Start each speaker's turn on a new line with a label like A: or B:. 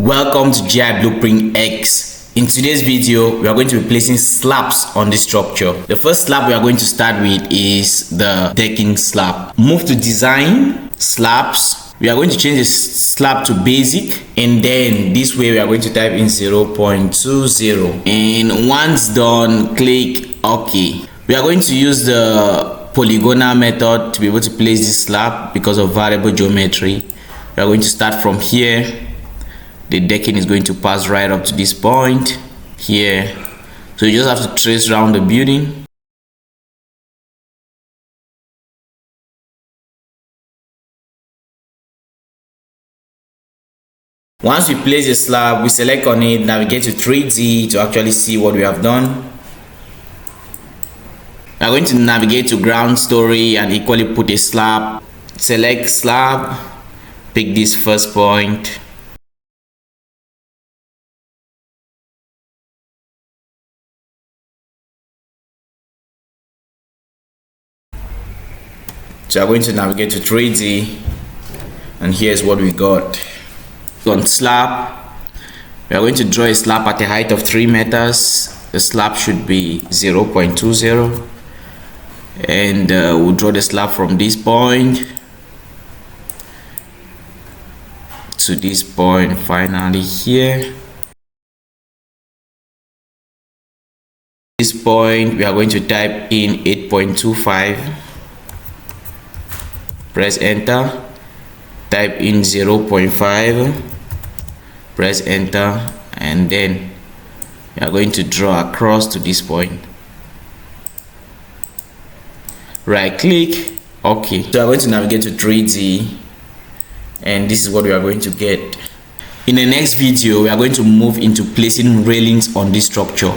A: Welcome to GI Blueprint X. In today's video, we are going to be placing slabs on this structure. The first slab we are going to start with is the decking slab. Move to design, slabs. We are going to change the slab to basic, and then this way we are going to type in 0.20, and once done, click OK. We are going to use the polygonal method to be able to place this slab because of variable geometry. We are going to start from here. The decking is going to pass right up to this point here, so you just have to trace around the building. Once we place the slab, we select on it, navigate to 3D to actually see what we have done. We are going to navigate to ground story and equally put a slab. Select slab, pick this first point. So I'm going to navigate to 3D, and here's what we got. On slab, we are going to draw a slab at a height of 3 meters. The slab should be 0.20, and we'll draw the slab from this point to this point finally here. This point we are going to type in 8.25. Press enter, type in 0.5, press enter, and then we are going to draw across to this point. Right click, OK. So we are going to navigate to 3D, and this is what we are going to get. In the next video, we are going to move into placing railings on this structure.